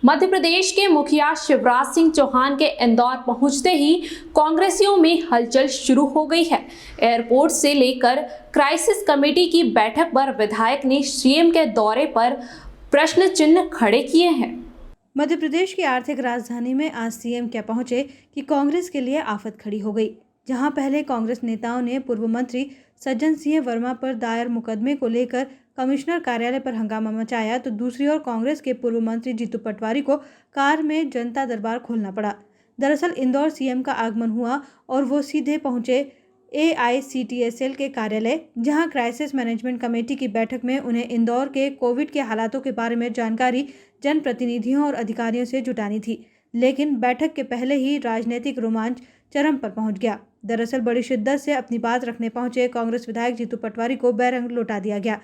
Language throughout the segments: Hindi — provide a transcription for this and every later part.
मध्य प्रदेश के मुखिया शिवराज सिंह चौहान के इंदौर पहुंचते ही कांग्रेसियों में हलचल शुरू हो गई है। एयरपोर्ट से लेकर क्राइसिस कमेटी की बैठक पर विधायक ने सीएम के दौरे पर प्रश्न चिन्ह खड़े किए हैं। मध्य प्रदेश की आर्थिक राजधानी में आज सीएम क्या पहुंचे कि कांग्रेस के लिए आफत खड़ी हो गई। जहां पहले कांग्रेस नेताओं ने पूर्व मंत्री सज्जन सिंह वर्मा पर दायर मुकदमे को लेकर कमिश्नर कार्यालय पर हंगामा मचाया, तो दूसरी ओर कांग्रेस के पूर्व मंत्री जीतू पटवारी को कार में जनता दरबार खोलना पड़ा। दरअसल इंदौर सीएम का आगमन हुआ और वो सीधे पहुंचे AICTSL के कार्यालय, जहां क्राइसिस मैनेजमेंट कमेटी की बैठक में उन्हें इंदौर के कोविड के हालातों के बारे में जानकारी जनप्रतिनिधियों और अधिकारियों से जुटानी थी। लेकिन बैठक के पहले ही राजनीतिक रोमांच चरम पर पहुंच गया। दरअसल बड़ी शिद्दत से अपनी बात रखने पहुंचे कांग्रेस विधायक जीतू पटवारी को बैरंग लौटा दिया गया।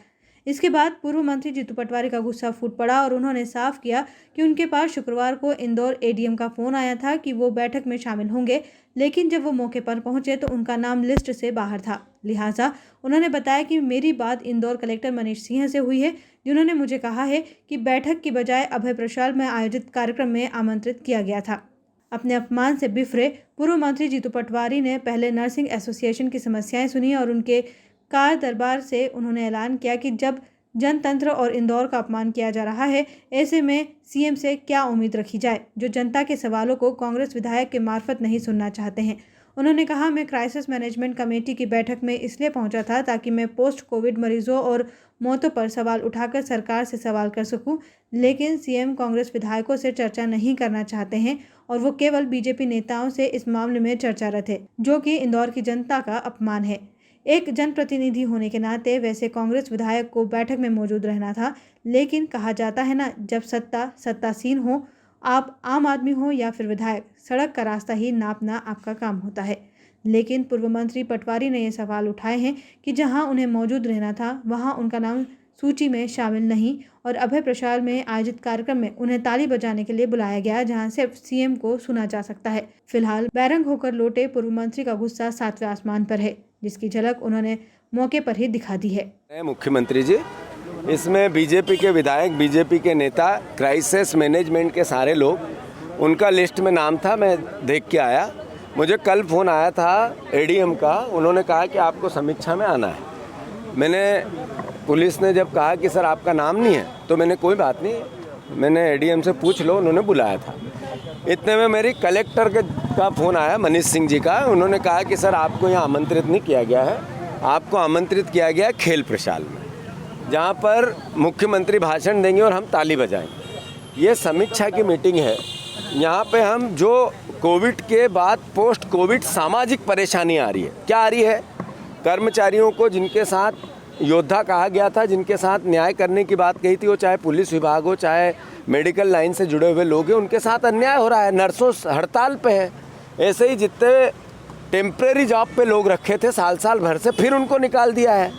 इसके बाद पूर्व मंत्री जीतू पटवारी का गुस्सा फूट पड़ा और उन्होंने साफ किया कि उनके पास शुक्रवार को इंदौर ADM का फोन आया था कि वो बैठक में शामिल होंगे, लेकिन जब वो मौके पर पहुंचे तो उनका नाम लिस्ट से बाहर था। लिहाजा उन्होंने बताया कि मेरी बात इंदौर कलेक्टर मनीष सिंह से हुई है, जिन्होंने मुझे कहा है कि बैठक की बजाय अभय प्रशाल में आयोजित कार्यक्रम में आमंत्रित किया गया था। अपने अपमान से बिफरे पूर्व मंत्री जीतू पटवारी ने पहले नर्सिंग एसोसिएशन की समस्याएं सुनी और उनके कार दरबार से उन्होंने ऐलान किया कि जब जनतंत्र और इंदौर का अपमान किया जा रहा है, ऐसे में सीएम से क्या उम्मीद रखी जाए, जो जनता के सवालों को कांग्रेस विधायक के मार्फत नहीं सुनना चाहते हैं। उन्होंने कहा, मैं क्राइसिस मैनेजमेंट कमेटी की बैठक में इसलिए पहुंचा था ताकि मैं पोस्ट कोविड मरीजों और मौतों पर सवाल उठाकर सरकार से सवाल कर सकूं, लेकिन सीएम कांग्रेस विधायकों से चर्चा नहीं करना चाहते हैं और वो केवल बीजेपी नेताओं से इस मामले में चर्चारत है, जो कि इंदौर की जनता का अपमान है। एक जनप्रतिनिधि होने के नाते वैसे कांग्रेस विधायक को बैठक में मौजूद रहना था, लेकिन कहा जाता है ना, जब सत्तासीन हो, आप आम आदमी हो या फिर विधायक, सड़क का रास्ता ही नापना आपका काम होता है। लेकिन पूर्व मंत्री पटवारी ने ये सवाल उठाए हैं कि जहां उन्हें मौजूद रहना था वहां उनका नाम सूची में शामिल नहीं और अभय प्रशाल में आयोजित कार्यक्रम में उन्हें ताली बजाने के लिए बुलाया गया, जहां सिर्फ सीएम को सुना जा सकता है। फिलहाल बैरंग होकर लौटे पूर्व मंत्री का गुस्सा 7वें आसमान पर है, जिसकी झलक उन्होंने मौके पर ही दिखा दी है। मुख्यमंत्री जी, इसमें बीजेपी के विधायक, बीजेपी के नेता, क्राइसिस मैनेजमेंट के सारे लोग, उनका लिस्ट में नाम था, मैं देख के आया। मुझे कल फ़ोन आया था ADM का, उन्होंने कहा कि आपको समीक्षा में आना है। पुलिस ने जब कहा कि सर आपका नाम नहीं है, तो मैंने कोई बात नहीं, मैंने ADM से पूछ लो, उन्होंने बुलाया था। इतने में मेरी कलेक्टर का फ़ोन आया, मनीष सिंह जी का। उन्होंने कहा कि सर आपको यहाँ आमंत्रित नहीं किया गया है, आपको आमंत्रित किया गया है खेल प्रशाल में, जहाँ पर मुख्यमंत्री भाषण देंगे और हम ताली बजाएंगे। ये समीक्षा की मीटिंग है। यहाँ पे हम जो कोविड के बाद पोस्ट कोविड सामाजिक परेशानी आ रही है, क्या आ रही है, कर्मचारियों को जिनके साथ योद्धा कहा गया था, जिनके साथ न्याय करने की बात कही थी, वो चाहे पुलिस विभाग हो, चाहे मेडिकल लाइन से जुड़े हुए लोग हैं, उनके साथ अन्याय हो रहा है। नर्सों हड़ताल पे है। ऐसे ही जितने टेम्परेरी जॉब पे लोग रखे थे साल भर से, फिर उनको निकाल दिया है।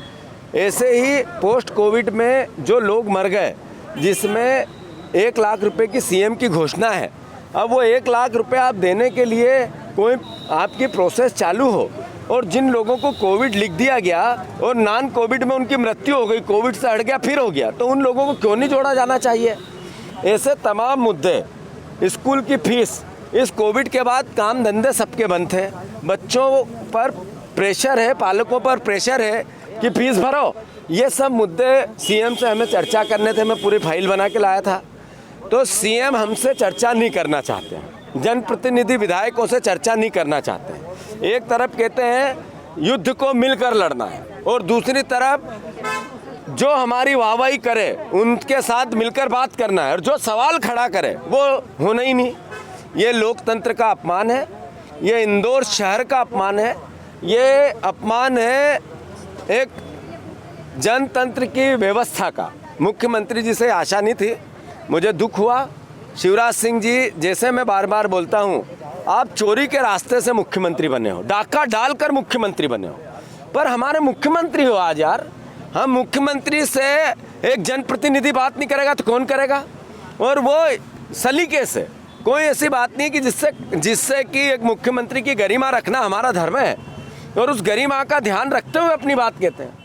ऐसे ही पोस्ट कोविड में जो लोग मर गए, जिसमें 1 लाख रुपए की सीएम की घोषणा है, अब वो 1 लाख रुपए आप देने के लिए कोई आपकी प्रोसेस चालू हो और जिन लोगों को कोविड लिख दिया गया और नॉन कोविड में उनकी मृत्यु हो गई, कोविड से हट गया फिर हो गया, तो उन लोगों को क्यों नहीं जोड़ा जाना चाहिए। ऐसे तमाम मुद्दे, स्कूल की फीस, इस कोविड के बाद काम धंधे सबके बंद थे, बच्चों पर प्रेशर है, पालकों पर प्रेशर है कि फीस भरो। ये सब मुद्दे सीएम से हमें चर्चा करने थे, मैं पूरी फाइल बना के लाया था। तो सीएम हमसे चर्चा नहीं करना चाहते हैं, जनप्रतिनिधि विधायकों से चर्चा नहीं करना चाहते हैं। एक तरफ कहते हैं युद्ध को मिलकर लड़ना है और दूसरी तरफ जो हमारी वाहवाही करे उनके साथ मिलकर बात करना है और जो सवाल खड़ा करे वो होना ही नहीं। ये लोकतंत्र का अपमान है, ये इंदौर शहर का अपमान है, ये अपमान है एक जनतंत्र की व्यवस्था का। मुख्यमंत्री जी से आशा नहीं थी, मुझे दुख हुआ। शिवराज सिंह जी, जैसे मैं बार बार बोलता हूँ, आप चोरी के रास्ते से मुख्यमंत्री बने हो, डाका डालकर मुख्यमंत्री बने हो, पर हमारे मुख्यमंत्री हो आज यार। हम मुख्यमंत्री से एक जनप्रतिनिधि बात नहीं करेगा तो कौन करेगा। और वो सलीके से, कोई ऐसी बात नहीं कि जिससे कि एक मुख्यमंत्री की गरिमा रखना हमारा धर्म है और उस गरिमा का ध्यान रखते हुए अपनी बात कहते हैं।